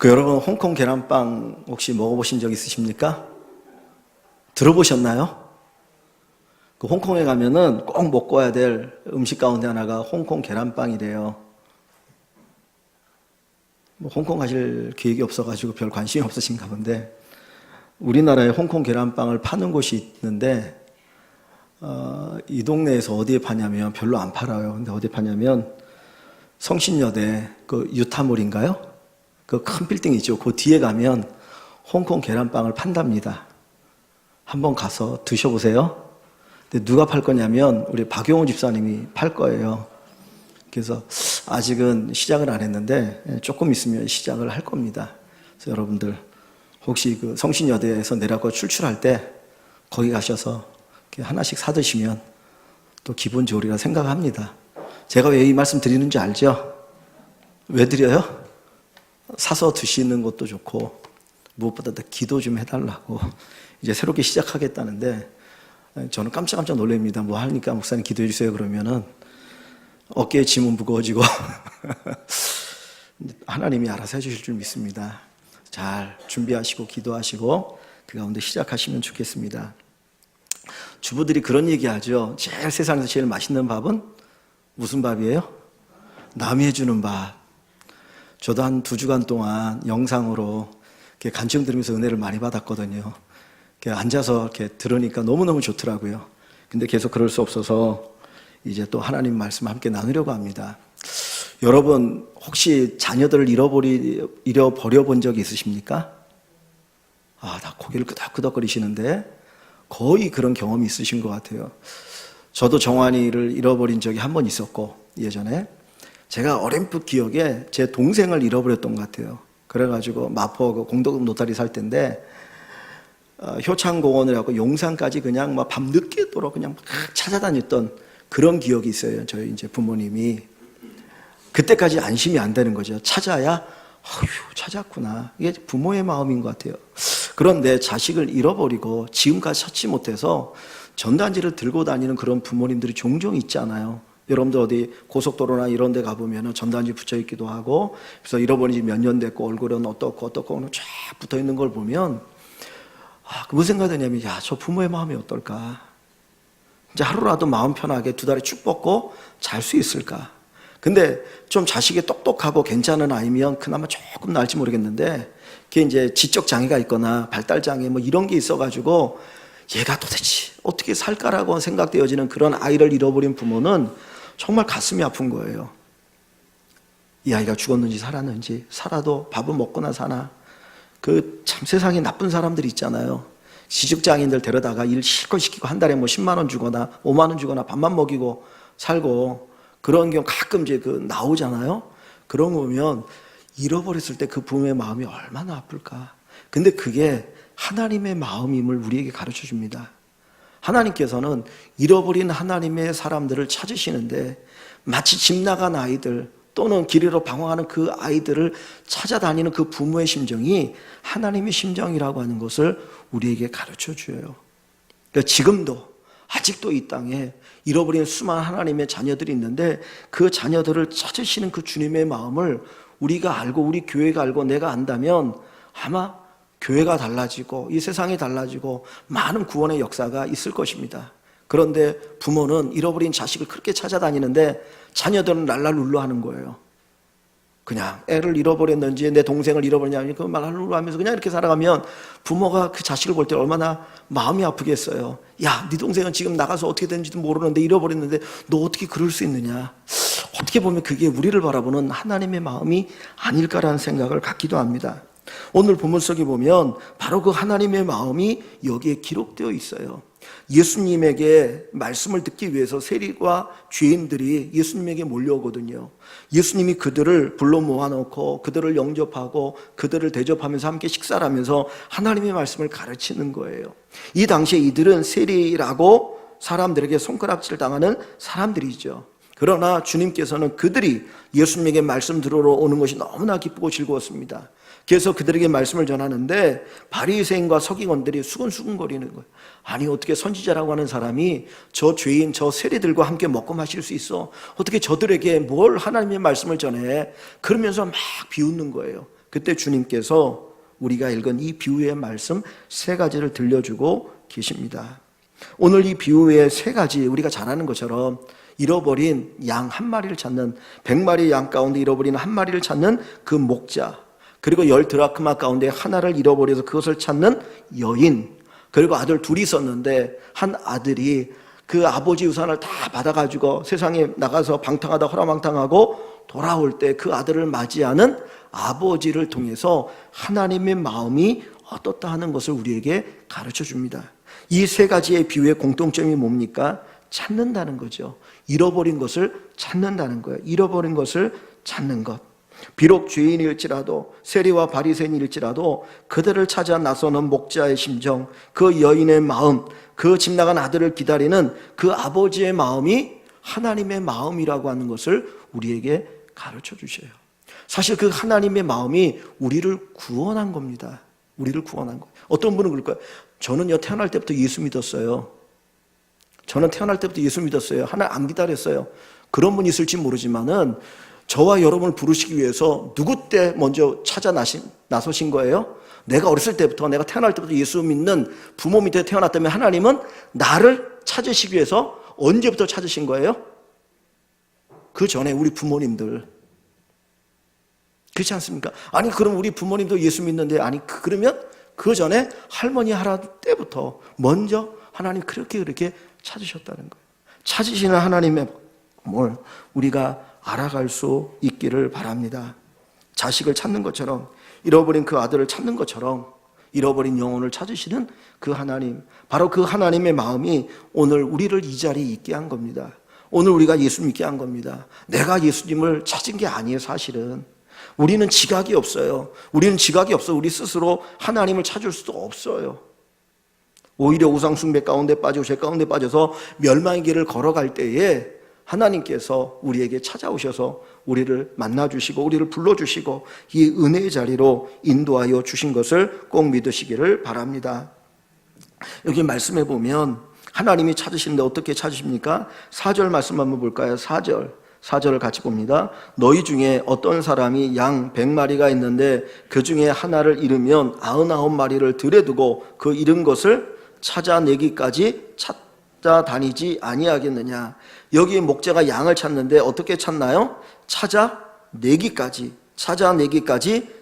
여러분 홍콩 계란빵 혹시 먹어보신 적 있으십니까? 들어보셨나요? 홍콩에 가면은 꼭 먹고 와야 될 음식 가운데 하나가 홍콩 계란빵이래요. 홍콩 가실 계획이 없어가지고 별 관심이 없으신가 본데, 우리나라에 홍콩 계란빵을 파는 곳이 있는데 이 동네에서 어디에 파냐면 별로 안 팔아요. 근데 어디에 파냐면 성신여대 그 유타몰인가요? 그 큰 빌딩 있죠. 그 뒤에 가면 홍콩 계란빵을 판답니다. 한번 가서 드셔보세요. 근데 누가 팔 거냐면 우리 박용호 집사님이 팔 거예요. 그래서 아직은 시작을 안 했는데 조금 있으면 시작을 할 겁니다. 그래서 여러분들 혹시 그 성신여대에서 내려가고 출출할 때 거기 가셔서 하나씩 사 드시면 또 기분 좋으리라 생각합니다. 제가 왜 이 말씀 드리는지 알죠? 왜 드려요? 사서 드시는 것도 좋고 무엇보다 더 기도 좀 해달라고 이제 새롭게 시작하겠다는데, 저는 깜짝 놀랍니다. 뭐 하니까 목사님 기도해 주세요 그러면은 어깨에 짐은 무거워지고 하나님이 알아서 해주실 줄 믿습니다. 잘 준비하시고 기도하시고 그 가운데 시작하시면 좋겠습니다. 주부들이 그런 얘기하죠. 제일 세상에서 제일 맛있는 밥은 무슨 밥이에요? 남이 해주는 밥. 저도 한 2주간 동안 영상으로 이렇게 간증 들으면서 은혜를 많이 받았거든요. 이렇게 앉아서 이렇게 들으니까 너무너무 좋더라고요. 근데 계속 그럴 수 없어서 이제 또 하나님 말씀 함께 나누려고 합니다. 여러분 혹시 자녀들을 잃어버려 본 적이 있으십니까? 다 고개를 끄덕끄덕거리시는데 거의 그런 경험이 있으신 것 같아요. 저도 정환이를 잃어버린 적이 한 번 있었고, 예전에 제가 어렴풋 기억에 제 동생을 잃어버렸던 것 같아요. 그래가지고 마포 공덕읍 노다리 살 때인데 효창공원을 하고 용산까지 그냥 막 밤늦게도록 그냥 막 찾아다녔던 그런 기억이 있어요. 저희 이제 부모님이. 그때까지 안심이 안 되는 거죠. 찾아야 찾았구나. 이게 부모의 마음인 것 같아요. 그런데 자식을 잃어버리고 지금까지 찾지 못해서 전단지를 들고 다니는 그런 부모님들이 종종 있잖아요. 여러분들 어디 고속도로나 이런 데 가보면 전단지 붙여 있기도 하고, 그래서 잃어버린 지 몇 년 됐고 얼굴은 어떻고 쫙 붙어 있는 걸 보면 무슨 생각이 드냐면, 저 부모의 마음이 어떨까? 이제 하루라도 마음 편하게 2다리 쭉 뻗고 잘 수 있을까? 근데 좀 자식이 똑똑하고 괜찮은 아이면 그나마 조금 나을지 모르겠는데, 그게 이제 지적 장애가 있거나 발달 장애 뭐 이런 게 있어가지고 얘가 도대체 어떻게 살까라고 생각되어지는 그런 아이를 잃어버린 부모는 정말 가슴이 아픈 거예요. 이 아이가 죽었는지 살았는지, 살아도 밥은 먹거나 사나. 참 세상에 나쁜 사람들이 있잖아요. 지적장애인들 데려다가 일 실컷 시키고 한 달에 뭐 10만 원 주거나 5만 원 주거나 밥만 먹이고 살고, 그런 경우 가끔 이제 나오잖아요. 그런 거 보면 잃어버렸을 때 그 부모의 마음이 얼마나 아플까. 근데 그게 하나님의 마음임을 우리에게 가르쳐 줍니다. 하나님께서는 잃어버린 하나님의 사람들을 찾으시는데, 마치 집 나간 아이들 또는 길으로 방황하는 그 아이들을 찾아다니는 그 부모의 심정이 하나님의 심정이라고 하는 것을 우리에게 가르쳐 줘요. 그러니까 지금도 아직도 이 땅에 잃어버린 수많은 하나님의 자녀들이 있는데, 그 자녀들을 찾으시는 그 주님의 마음을 우리가 알고 우리 교회가 알고 내가 안다면 아마 교회가 달라지고 이 세상이 달라지고 많은 구원의 역사가 있을 것입니다. 그런데 부모는 잃어버린 자식을 그렇게 찾아다니는데 자녀들은 랄랄룰루 하는 거예요. 그냥 애를 잃어버렸는지 내 동생을 잃어버렸냐면 그 랄랄룰루 하면서 그냥 이렇게 살아가면 부모가 그 자식을 볼 때 얼마나 마음이 아프겠어요. 야, 네 동생은 지금 나가서 어떻게 되는지도 모르는데 잃어버렸는데 너 어떻게 그럴 수 있느냐. 어떻게 보면 그게 우리를 바라보는 하나님의 마음이 아닐까라는 생각을 갖기도 합니다. 오늘 본문 속에 보면 바로 그 하나님의 마음이 여기에 기록되어 있어요. 예수님에게 말씀을 듣기 위해서 세리와 죄인들이 예수님에게 몰려오거든요. 예수님이 그들을 불러 모아놓고 그들을 영접하고 그들을 대접하면서 함께 식사를 하면서 하나님의 말씀을 가르치는 거예요. 이 당시에 이들은 세리라고 사람들에게 손가락질 당하는 사람들이죠. 그러나 주님께서는 그들이 예수님에게 말씀 들으러 오는 것이 너무나 기쁘고 즐거웠습니다. 그래서 그들에게 말씀을 전하는데 바리새인과 서기관들이 수근수근거리는 거예요. 아니 어떻게 선지자라고 하는 사람이 저 죄인 저 세리들과 함께 먹고 마실 수 있어? 어떻게 저들에게 뭘 하나님의 말씀을 전해? 그러면서 막 비웃는 거예요. 그때 주님께서 우리가 읽은 이 비유의 말씀 세 가지를 들려주고 계십니다. 오늘 이 비유의 세 가지, 우리가 잘 아는 것처럼 잃어버린 양 한 마리를 찾는, 100마리 양 가운데 잃어버린 한 마리를 찾는 그 목자, 그리고 10드라크마 가운데 하나를 잃어버려서 그것을 찾는 여인, 그리고 아들 둘이 있었는데 한 아들이 그 아버지 유산을 다 받아가지고 세상에 나가서 방탕하다 허라방탕하고 돌아올 때 그 아들을 맞이하는 아버지를 통해서 하나님의 마음이 어떻다 하는 것을 우리에게 가르쳐 줍니다. 이 세 가지의 비유의 공통점이 뭡니까? 찾는다는 거죠. 잃어버린 것을 찾는다는 거예요. 잃어버린 것을 찾는 것. 비록 죄인일지라도, 세리와 바리새인일지라도 그들을 찾아 나서는 목자의 심정, 그 여인의 마음, 그 집 나간 아들을 기다리는 그 아버지의 마음이 하나님의 마음이라고 하는 것을 우리에게 가르쳐 주셔요. 사실 그 하나님의 마음이 우리를 구원한 겁니다. 우리를 구원한 거예요. 어떤 분은 그럴 거예요. 저는요, 태어날 때부터 예수 믿었어요. 저는 태어날 때부터 예수 믿었어요. 하나님 안 기다렸어요. 그런 분이 있을지 모르지만은 저와 여러분을 부르시기 위해서 누구 때 먼저 찾아 나서신 거예요? 내가 어렸을 때부터, 내가 태어날 때부터 예수 믿는 부모 밑에 태어났다면 하나님은 나를 찾으시기 위해서 언제부터 찾으신 거예요? 그 전에 우리 부모님들. 그렇지 않습니까? 아니 그럼 우리 부모님도 예수 믿는데, 아니 그러면 그 전에 할머니 할아버지 때부터 먼저 하나님 그렇게 찾으셨다는 거예요. 찾으시는 하나님의 뭘 우리가 알아갈 수 있기를 바랍니다. 자식을 찾는 것처럼, 잃어버린 그 아들을 찾는 것처럼 잃어버린 영혼을 찾으시는 그 하나님, 바로 그 하나님의 마음이 오늘 우리를 이 자리에 있게 한 겁니다. 오늘 우리가 예수 믿게 한 겁니다. 내가 예수님을 찾은 게 아니에요. 사실은 우리는 지각이 없어요. 우리는 지각이 없어. 우리 스스로 하나님을 찾을 수도 없어요. 오히려 우상숭배 가운데 빠지고 죄 가운데 빠져서 멸망의 길을 걸어갈 때에 하나님께서 우리에게 찾아오셔서 우리를 만나주시고 우리를 불러주시고 이 은혜의 자리로 인도하여 주신 것을 꼭 믿으시기를 바랍니다. 여기 말씀해 보면 하나님이 찾으시는데 어떻게 찾으십니까? 4절 말씀 한번 볼까요? 4절을 같이 봅니다. 너희 중에 어떤 사람이 양 100마리가 있는데 그 중에 하나를 잃으면 99마리를 들에 두고 그 잃은 것을 찾아내기까지 찾아다니지 아니하겠느냐. 여기 목자가 양을 찾는데 어떻게 찾나요? 찾아내기까지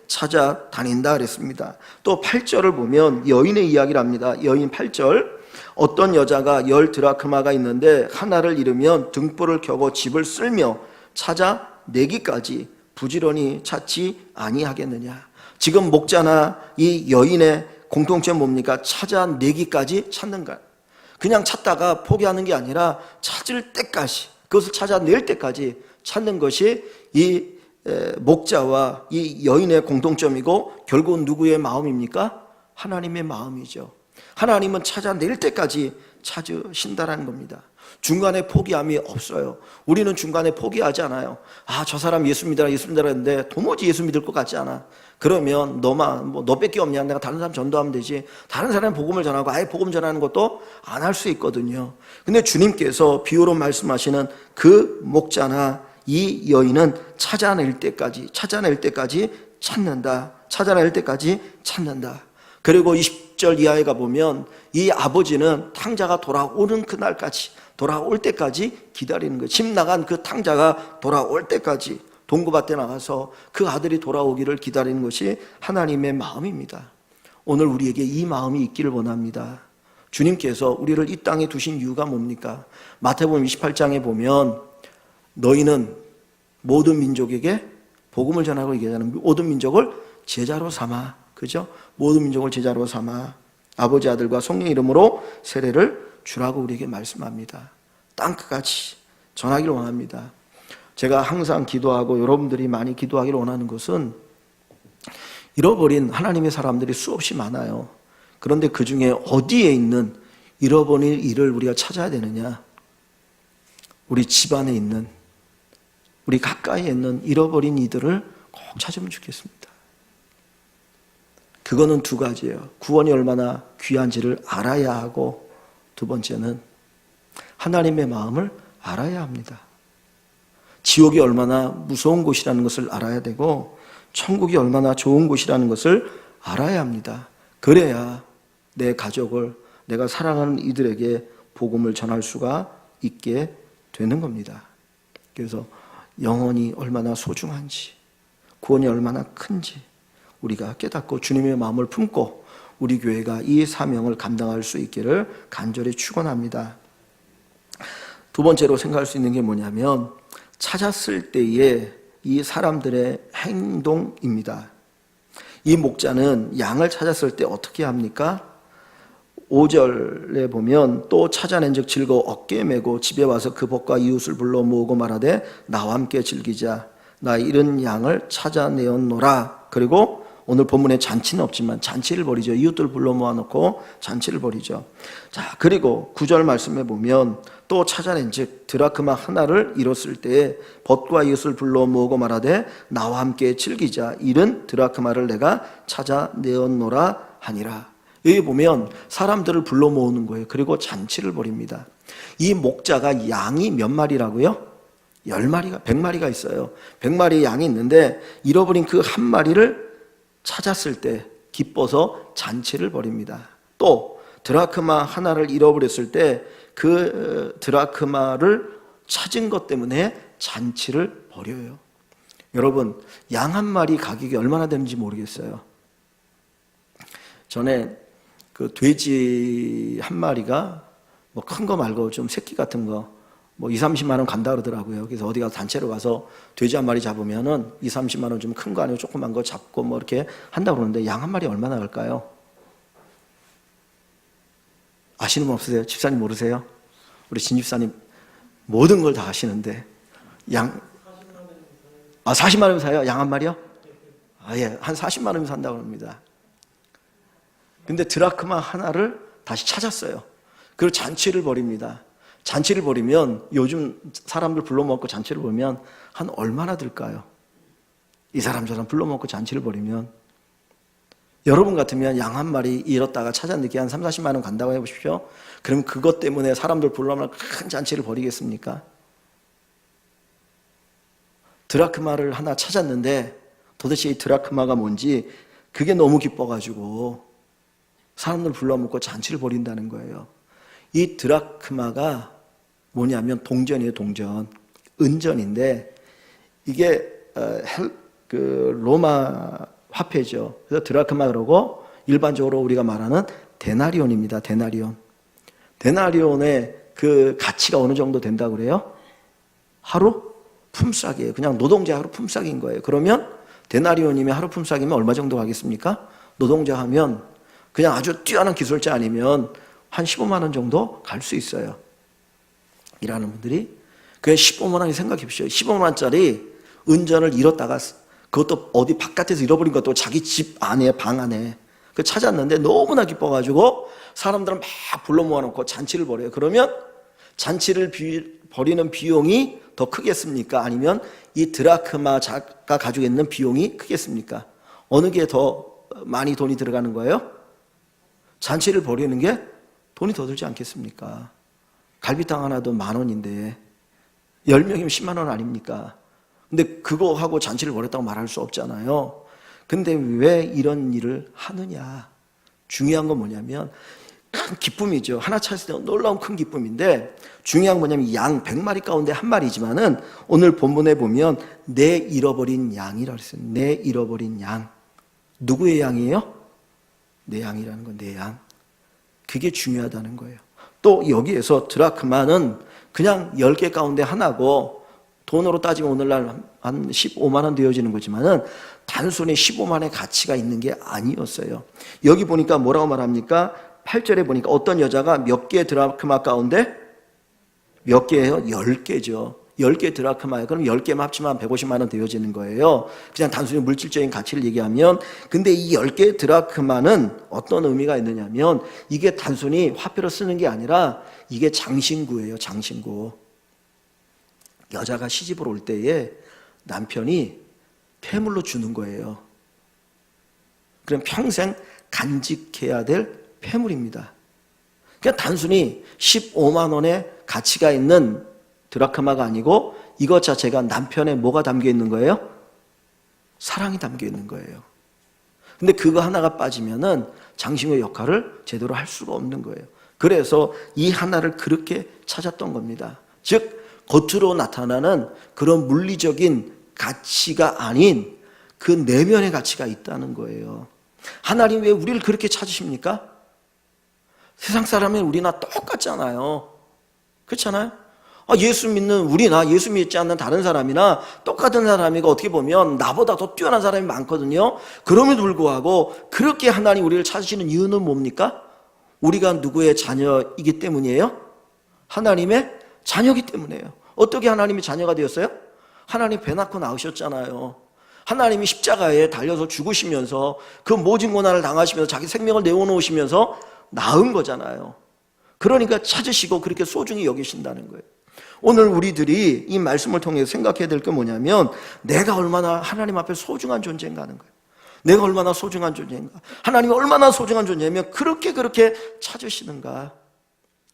찾아다닌다 그랬습니다. 또 8절을 보면 여인의 이야기를 합니다. 여인 8절, 어떤 여자가 10드라크마가 있는데 하나를 잃으면 등불을 켜고 집을 쓸며 찾아내기까지 부지런히 찾지 아니하겠느냐. 지금 목자나 이 여인의 공통점 뭡니까? 찾아내기까지 찾는 거야. 그냥 찾다가 포기하는 게 아니라 찾을 때까지, 그것을 찾아낼 때까지 찾는 것이 이 목자와 이 여인의 공통점이고, 결국은 누구의 마음입니까? 하나님의 마음이죠. 하나님은 찾아낼 때까지 찾으신다라는 겁니다. 중간에 포기함이 없어요. 우리는 중간에 포기하지 않아요. 저 사람 예수 믿어라 했는데 도무지 예수 믿을 것 같지 않아. 그러면 너밖에 없냐? 내가 다른 사람 전도하면 되지. 다른 사람 복음을 전하고 아예 복음 전하는 것도 안 할 수 있거든요. 근데 주님께서 비유로 말씀하시는 그 목자나 이 여인은 찾아낼 때까지 찾는다. 그리고 20절 이하에 가보면 이 아버지는 탕자가 돌아오는 그날까지, 돌아올 때까지 기다리는 거예요. 집 나간 그 탕자가 돌아올 때까지 동고밭에 나가서 그 아들이 돌아오기를 기다리는 것이 하나님의 마음입니다. 오늘 우리에게 이 마음이 있기를 원합니다. 주님께서 우리를 이 땅에 두신 이유가 뭡니까? 마태복음 28장에 보면 너희는 모든 민족에게 복음을 전하고 얘기하는, 모든 민족을 제자로 삼아, 그죠? 모든 민족을 제자로 삼아 아버지 아들과 성령 이름으로 세례를 주라고 우리에게 말씀합니다. 땅끝까지 전하기를 원합니다. 제가 항상 기도하고 여러분들이 많이 기도하기를 원하는 것은, 잃어버린 하나님의 사람들이 수없이 많아요. 그런데 그 중에 어디에 있는 잃어버린 일을 우리가 찾아야 되느냐? 우리 집안에 있는, 우리 가까이에 있는 잃어버린 이들을 꼭 찾으면 좋겠습니다. 그거는 두 가지예요. 구원이 얼마나 귀한지를 알아야 하고, 두 번째는 하나님의 마음을 알아야 합니다. 지옥이 얼마나 무서운 곳이라는 것을 알아야 되고, 천국이 얼마나 좋은 곳이라는 것을 알아야 합니다. 그래야 내 가족을, 내가 사랑하는 이들에게 복음을 전할 수가 있게 되는 겁니다. 그래서 영혼이 얼마나 소중한지, 구원이 얼마나 큰지 우리가 깨닫고 주님의 마음을 품고 우리 교회가 이 사명을 감당할 수 있기를 간절히 축원합니다. 두 번째로 생각할 수 있는 게 뭐냐면 찾았을 때의 이 사람들의 행동입니다. 이 목자는 양을 찾았을 때 어떻게 합니까? 5절에 보면 또 찾아낸 즉 즐거워 어깨에 메고 집에 와서 그 벗과 이웃을 불러 모으고 말하되 나와 함께 즐기자. 나 잃은 양을 찾아내었노라. 그리고 오늘 본문에 잔치는 없지만 잔치를 벌이죠. 이웃들 불러 모아놓고 잔치를 벌이죠. 자, 그리고 9절 말씀에 보면 또 찾아낸 즉 드라크마 하나를 잃었을 때에 벗과 이웃을 불러 모으고 말하되 나와 함께 즐기자. 잃은 드라크마를 내가 찾아내었노라 하니라. 여기 보면 사람들을 불러 모으는 거예요. 그리고 잔치를 벌입니다. 이 목자가 양이 몇 마리라고요? 10마리가, 100마리가 있어요. 100마리의 양이 있는데 잃어버린 그 한 마리를 찾았을 때 기뻐서 잔치를 벌입니다. 또 드라크마 하나를 잃어버렸을 때 그 드라크마를 찾은 것 때문에 잔치를 벌여요. 여러분, 양 한 마리 가격이 얼마나 되는지 모르겠어요. 전에 그 돼지 한 마리가 뭐 큰 거 말고 좀 새끼 같은 거 뭐 2, 30만 원 간다 그러더라고요. 그래서 어디 가서 단체로 가서 돼지 한 마리 잡으면은 2, 30만 원 좀 큰 거 아니고 조그만 거 잡고 뭐 이렇게 한다 그러는데 양 한 마리 얼마나 갈까요? 아시는 분 없으세요? 집사님 모르세요? 우리 진 집사님 모든 걸 다 아시는데 양 40만 원이면 사요? 양 한 마리요? 예, 한 40만 원이면 산다고 합니다. 근데 드라크마 하나를 다시 찾았어요. 그리고 잔치를 벌입니다. 잔치를 벌이면 요즘 사람들 불러먹고 잔치를 벌면 한 얼마나 들까요? 이 사람 저 사람 불러먹고 잔치를 벌이면 여러분 같으면 양 한 마리 잃었다가 찾았는데 한 3, 40만 원 간다고 해보십시오. 그럼 그것 때문에 사람들 불러먹고 큰 잔치를 벌이겠습니까? 드라크마를 하나 찾았는데 도대체 이 드라크마가 뭔지 그게 너무 기뻐가지고 사람들 불러먹고 잔치를 벌인다는 거예요. 이 드라크마가 뭐냐면 동전이에요. 동전, 은전인데 이게 그 로마 화폐죠. 그래서 드라크마 그러고 일반적으로 우리가 말하는 데나리온입니다. 데나리온. 데나리온의 그 가치가 어느 정도 된다고 그래요? 하루 품삯이에요. 그냥 노동자 하루 품삯인 거예요. 그러면 데나리온이면 하루 품삯이면 얼마 정도 가겠습니까? 노동자 하면 그냥 아주 뛰어난 기술자 아니면 한 15만 원 정도 갈 수 있어요. 일하는 분들이. 그게 15만 원이 생각해 보십시오. 15만 원짜리 은전을 잃었다가 그것도 어디 바깥에서 잃어버린 것도 자기 집 안에, 방 안에 그 찾았는데 너무나 기뻐가지고 사람들은 막 불러 모아놓고 잔치를 벌여요. 그러면 잔치를 벌이는 비용이 더 크겠습니까? 아니면 이 드라크마가 가지고 있는 비용이 크겠습니까? 어느 게 더 많이 돈이 들어가는 거예요? 잔치를 벌이는 게 돈이 더 들지 않겠습니까? 갈비탕 하나도 10,000원인데 10명이면 10만 원 아닙니까? 근데 그거 하고 잔치를 벌였다고 말할 수 없잖아요. 근데 왜 이런 일을 하느냐? 중요한 건 뭐냐면 큰 기쁨이죠. 하나 찾을 때 놀라운 큰 기쁨인데 중요한 건 뭐냐면 양 100마리 가운데 한 마리지만은 오늘 본문에 보면 내 잃어버린 양이라고 했어요. 내 잃어버린 양. 누구의 양이에요? 내 양이라는 건 내 양. 그게 중요하다는 거예요. 또 여기에서 드라크마는 그냥 10개 가운데 하나고 돈으로 따지면 오늘날 한 15만 원 되어지는 거지만은 단순히 15만 원의 가치가 있는 게 아니었어요. 여기 보니까 뭐라고 말합니까? 8절에 보니까 어떤 여자가 몇 개 드라크마 가운데 몇 개예요? 10개죠. 10개 드라크마예요. 그럼 10개만 합치면 150만 원 되어지는 거예요. 그냥 단순히 물질적인 가치를 얘기하면. 근데 이 10개 드라크마는 어떤 의미가 있느냐면 이게 단순히 화폐로 쓰는 게 아니라 이게 장신구예요. 장신구. 여자가 시집을 올 때에 남편이 폐물로 주는 거예요. 그럼 평생 간직해야 될 폐물입니다. 그냥 단순히 15만 원의 가치가 있는 드라크마가 아니고 이것 자체가 남편의 뭐가 담겨 있는 거예요? 사랑이 담겨 있는 거예요. 근데 그거 하나가 빠지면은 장신구의 역할을 제대로 할 수가 없는 거예요. 그래서 이 하나를 그렇게 찾았던 겁니다. 즉 겉으로 나타나는 그런 물리적인 가치가 아닌 그 내면의 가치가 있다는 거예요. 하나님 왜 우리를 그렇게 찾으십니까? 세상 사람은 우리나 똑같잖아요. 그렇잖아요? 예수 믿는 우리나 예수 믿지 않는 다른 사람이나 똑같은 사람이가 어떻게 보면 나보다 더 뛰어난 사람이 많거든요. 그럼에도 불구하고 그렇게 하나님 우리를 찾으시는 이유는 뭡니까? 우리가 누구의 자녀이기 때문이에요? 하나님의 자녀이기 때문이에요. 어떻게 하나님의 자녀가 되었어요? 하나님 배 낳고 낳으셨잖아요. 하나님이 십자가에 달려서 죽으시면서 그 모진 고난을 당하시면서 자기 생명을 내어놓으시면서 낳은 거잖아요. 그러니까 찾으시고 그렇게 소중히 여기신다는 거예요. 오늘 우리들이 이 말씀을 통해서 생각해야 될 게 뭐냐면 내가 얼마나 하나님 앞에 소중한 존재인가 하는 거예요. 내가 얼마나 소중한 존재인가, 하나님이 얼마나 소중한 존재냐면 그렇게 찾으시는가,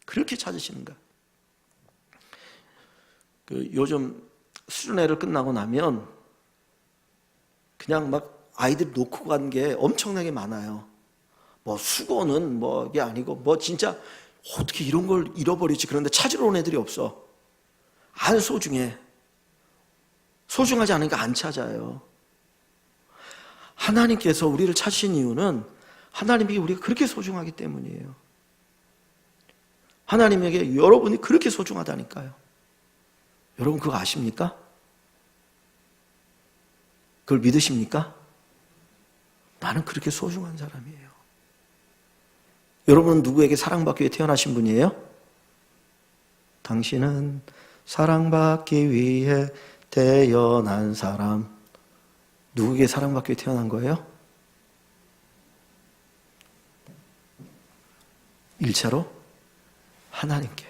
그렇게 찾으시는가. 요즘 수련회를 끝나고 나면 그냥 막 아이들이 놓고 간 게 엄청나게 많아요. 뭐 수고는 뭐 이게 아니고 뭐 진짜 어떻게 이런 걸 잃어버리지. 그런데 찾으러 온 애들이 없어. 안 소중해. 소중하지 않으니까 안 찾아요. 하나님께서 우리를 찾으신 이유는 하나님이 우리가 그렇게 소중하기 때문이에요. 하나님에게 여러분이 그렇게 소중하다니까요. 여러분 그거 아십니까? 그걸 믿으십니까? 나는 그렇게 소중한 사람이에요. 여러분은 누구에게 사랑받기 위해 태어나신 분이에요? 당신은 사랑받기 위해 태어난 사람. 누구에게 사랑받기 위해 태어난 거예요? 1차로 하나님께.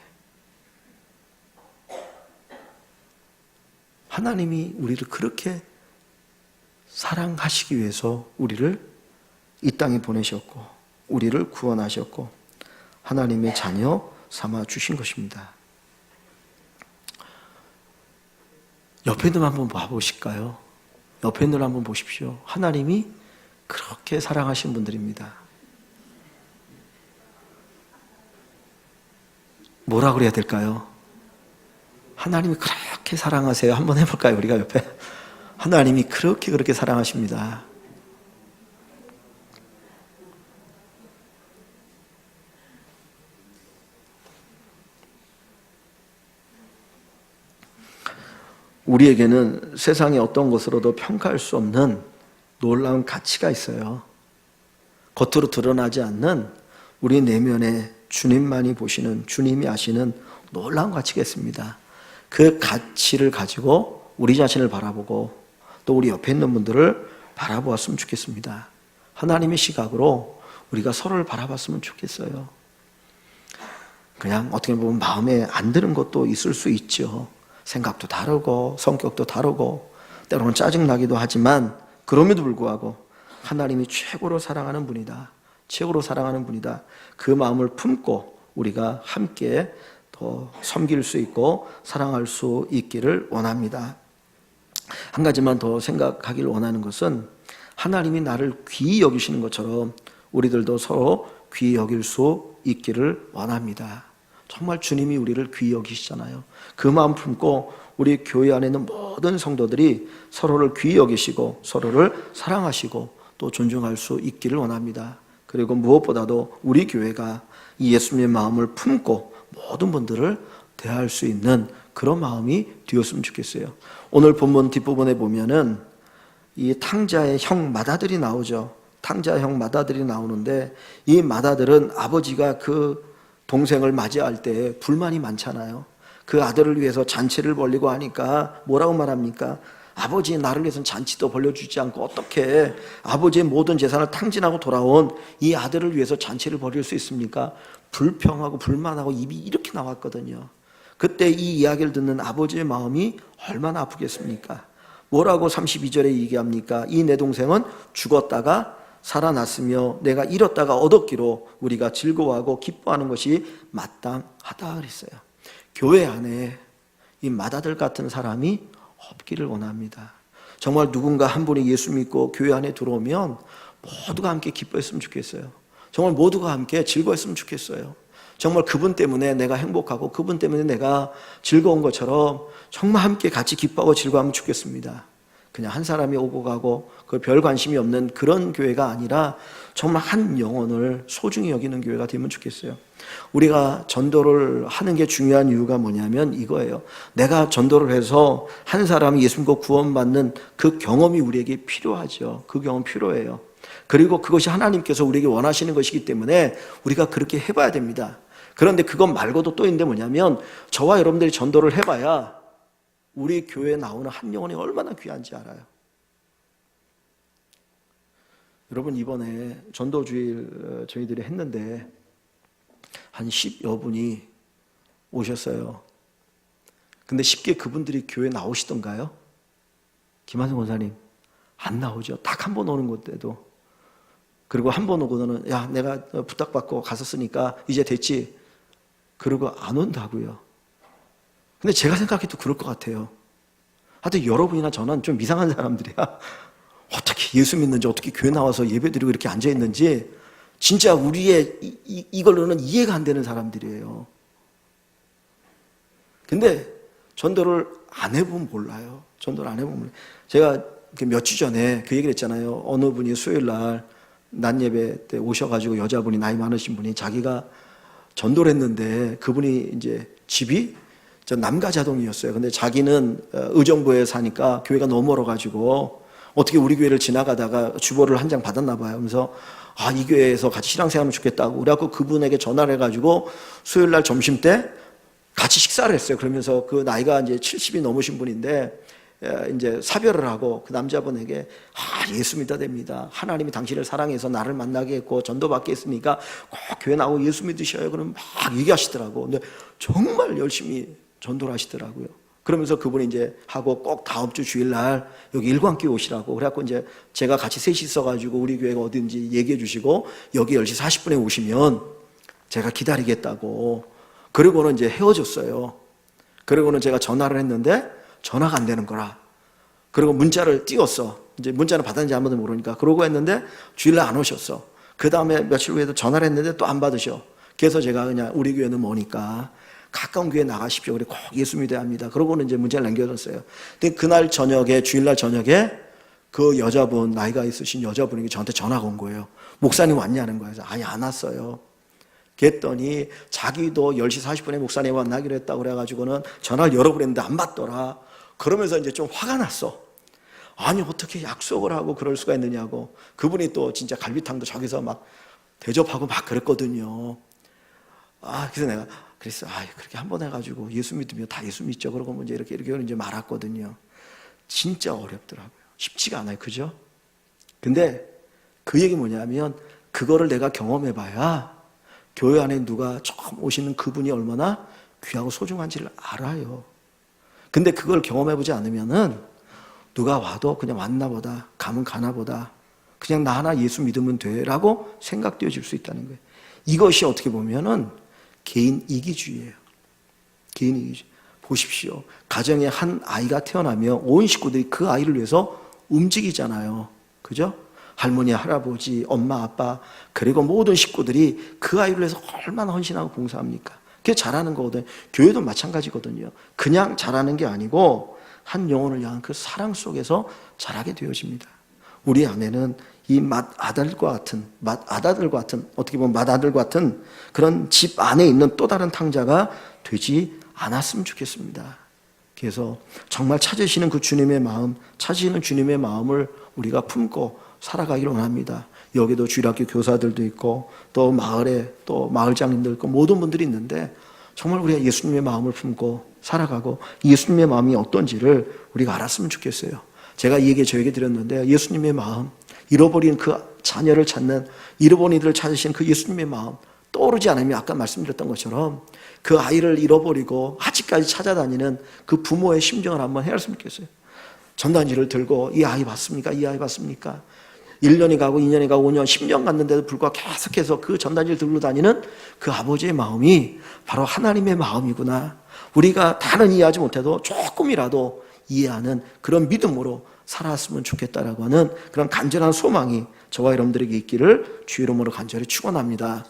하나님이 우리를 그렇게 사랑하시기 위해서 우리를 이 땅에 보내셨고 우리를 구원하셨고 하나님의 자녀 삼아 주신 것입니다. 옆에 있는 분 한번 봐보실까요? 옆에 있는 분 한번 보십시오. 하나님이 그렇게 사랑하신 분들입니다. 뭐라 그래야 될까요? 하나님이 그렇게 사랑하세요. 한번 해볼까요? 우리가 옆에. 하나님이 그렇게 사랑하십니다. 우리에게는 세상의 어떤 것으로도 평가할 수 없는 놀라운 가치가 있어요. 겉으로 드러나지 않는 우리 내면에 주님만이 보시는, 주님이 아시는 놀라운 가치가 있습니다. 그 가치를 가지고 우리 자신을 바라보고 또 우리 옆에 있는 분들을 바라보았으면 좋겠습니다. 하나님의 시각으로 우리가 서로를 바라봤으면 좋겠어요. 그냥 어떻게 보면 마음에 안 드는 것도 있을 수 있죠. 생각도 다르고 성격도 다르고 때로는 짜증나기도 하지만 그럼에도 불구하고 하나님이 최고로 사랑하는 분이다. 최고로 사랑하는 분이다. 그 마음을 품고 우리가 함께 더 섬길 수 있고 사랑할 수 있기를 원합니다. 한 가지만 더 생각하기를 원하는 것은 하나님이 나를 귀히 여기시는 것처럼 우리들도 서로 귀히 여길 수 있기를 원합니다. 정말 주님이 우리를 귀히 여기시잖아요. 그 마음 품고 우리 교회 안에 있는 모든 성도들이 서로를 귀히 여기시고 서로를 사랑하시고 또 존중할 수 있기를 원합니다. 그리고 무엇보다도 우리 교회가 이 예수님의 마음을 품고 모든 분들을 대할 수 있는 그런 마음이 되었으면 좋겠어요. 오늘 본문 뒷부분에 보면은 이 탕자의 형 마다들이 나오죠. 탕자 형 마다들이 나오는데 이 마다들은 아버지가 그 동생을 맞이할 때 불만이 많잖아요. 그 아들을 위해서 잔치를 벌리고 하니까 뭐라고 말합니까? 아버지 나를 위해서는 잔치도 벌려주지 않고 어떻게 아버지의 모든 재산을 탕진하고 돌아온 이 아들을 위해서 잔치를 벌일 수 있습니까? 불평하고 불만하고 입이 이렇게 나왔거든요. 그때 이 이야기를 듣는 아버지의 마음이 얼마나 아프겠습니까? 뭐라고 32절에 얘기합니까? 이 내 동생은 죽었다가 살아났으며 내가 잃었다가 얻었기로 우리가 즐거워하고 기뻐하는 것이 마땅하다 그랬어요. 교회 안에 이 마다들 같은 사람이 없기를 원합니다. 정말 누군가 한 분이 예수 믿고 교회 안에 들어오면 모두가 함께 기뻐했으면 좋겠어요. 정말 모두가 함께 즐거웠으면 좋겠어요. 정말 그분 때문에 내가 행복하고 그분 때문에 내가 즐거운 것처럼 정말 함께 같이 기뻐하고 즐거워하면 좋겠습니다. 그냥 한 사람이 오고 가고 그 별 관심이 없는 그런 교회가 아니라 정말 한 영혼을 소중히 여기는 교회가 되면 좋겠어요. 우리가 전도를 하는 게 중요한 이유가 뭐냐면 이거예요. 내가 전도를 해서 한 사람이 예수 믿고 구원받는 그 경험이 우리에게 필요하죠. 그 경험 필요해요. 그리고 그것이 하나님께서 우리에게 원하시는 것이기 때문에 우리가 그렇게 해봐야 됩니다. 그런데 그것 말고도 또 있는데 뭐냐면 저와 여러분들이 전도를 해봐야 우리 교회에 나오는 한 영혼이 얼마나 귀한지 알아요. 여러분 이번에 전도주일 저희들이 했는데 한 10여 분이 오셨어요. 근데 쉽게 그분들이 교회 나오시던가요? 김한성 권사님 안 나오죠. 딱 한 번 오는 곳에도. 그리고 한 번 오고는 야 내가 부탁받고 갔었으니까 이제 됐지. 그러고 안 온다고요. 근데 제가 생각해도 그럴 것 같아요. 하여튼 여러분이나 저는 좀 이상한 사람들이야. 어떻게 예수 믿는지 어떻게 교회 나와서 예배드리고 이렇게 앉아있는지 진짜 우리의 이걸로는 이해가 안 되는 사람들이에요. 근데 전도를 안 해보면 몰라요. 전도를 안 해보면 몰라요. 제가 몇 주 전에 그 얘기를 했잖아요. 어느 분이 수요일 날 낮 예배 때 오셔가지고 여자분이 나이 많으신 분이 자기가 전도를 했는데 그분이 이제 집이 남가자동이었어요. 근데 자기는 의정부에 사니까 교회가 너무 멀어가지고 어떻게 우리 교회를 지나가다가 주보를 한 장 받았나 봐요. 그래서 이 교회에서 같이 신앙생활하면 좋겠다고 그래갖고 그분에게 전화를 해가지고 수요일 날 점심 때 같이 식사를 했어요. 그러면서 그 나이가 이제 70이 넘으신 분인데 이제 사별을 하고 그 남자분에게 예수 믿어야 됩니다. 하나님이 당신을 사랑해서 나를 만나게 했고 전도받게 했으니까 꼭 교회 나오고 예수 믿으셔요. 그럼 막 얘기하시더라고. 근데 정말 열심히 전도를 하시더라고요. 그러면서 그분이 이제 하고 꼭 다음 주 주일날 여기 일광교회 오시라고 그래갖고 이제 제가 같이 셋이 있어가지고 우리 교회가 어딘지 얘기해 주시고 여기 10시 40분에 오시면 제가 기다리겠다고. 그리고는 이제 헤어졌어요. 그리고는 제가 전화를 했는데 전화가 안 되는 거라. 그리고 문자를 띄웠어. 이제 문자는 받았는지 안 받았는지 모르니까. 그러고 했는데 주일날 안 오셨어. 그 다음에 며칠 후에도 전화를 했는데 또 안 받으셔. 그래서 제가 그냥 우리 교회는 뭐니까 가까운 교회 나가십시오. 그래 꼭 예수 믿어야 합니다. 그러고는 이제 문자를 남겨줬어요. 근데 그날 저녁에 주일날 저녁에 그 여자분 나이가 있으신 여자분에게 저한테 전화가 온 거예요. 목사님 왔냐는 거예요. 그래서 아니 안 왔어요. 그랬더니 자기도 10시 40분에 목사님 만나기로 했다고 그래가지고는 전화를 여러 번 했는데 안 받더라. 그러면서 이제 좀 화가 났어. 아니 어떻게 약속을 하고 그럴 수가 있느냐고. 그분이 또 진짜 갈비탕도 저기서 막 대접하고 막 그랬거든요. 그래서 내가 그랬어. 그렇게 한 번 해가지고 예수 믿으면 다 예수 믿죠. 그러고 이제 이렇게 이제 말았거든요. 진짜 어렵더라고요. 쉽지가 않아요. 그죠? 근데 그 얘기 뭐냐면 그거를 내가 경험해봐야 교회 안에 누가 처음 오시는 그분이 얼마나 귀하고 소중한지를 알아요. 근데 그걸 경험해보지 않으면은 누가 와도 그냥 왔나 보다, 가면 가나 보다, 그냥 나 하나 예수 믿으면 돼 라고 생각되어질 수 있다는 거예요. 이것이 어떻게 보면은 개인 이기주의예요. 개인 이기주의. 보십시오. 가정에 한 아이가 태어나면 온 식구들이 그 아이를 위해서 움직이잖아요. 그죠? 할머니, 할아버지, 엄마, 아빠, 그리고 모든 식구들이 그 아이를 위해서 얼마나 헌신하고 봉사합니까? 그게 잘하는 거거든요. 교회도 마찬가지거든요. 그냥 잘하는 게 아니고 한 영혼을 향한 그 사랑 속에서 잘하게 되어집니다. 우리 안에는 이 맏아들과 같은 어떻게 보면 맏아들 같은 그런 집 안에 있는 또 다른 탕자가 되지 않았으면 좋겠습니다. 그래서 정말 찾으시는 그 주님의 마음, 찾으시는 주님의 마음을 우리가 품고 살아가기를 원합니다. 여기도 주일학교 교사들도 있고 또 마을에 또 마을장님들 있고 모든 분들이 있는데 정말 우리가 예수님의 마음을 품고 살아가고 예수님의 마음이 어떤지를 우리가 알았으면 좋겠어요. 제가 이 얘기 저에게 드렸는데 예수님의 마음, 잃어버린 그 자녀를 찾는 잃어버린 이들을 찾으신 그 예수님의 마음 떠오르지 않으면 아까 말씀드렸던 것처럼 그 아이를 잃어버리고 아직까지 찾아다니는 그 부모의 심정을 한번 헤아렸으면 좋겠어요. 전단지를 들고 이 아이 봤습니까? 이 아이 봤습니까? 1년이 가고 2년이 가고 5년, 10년 갔는데도 불구하고 계속해서 그 전단지를 들고 다니는 그 아버지의 마음이 바로 하나님의 마음이구나. 우리가 다는 이해하지 못해도 조금이라도 이해하는 그런 믿음으로 살아왔으면 좋겠다라고 하는 그런 간절한 소망이 저와 여러분들에게 있기를 주 이름으로 간절히 축원합니다.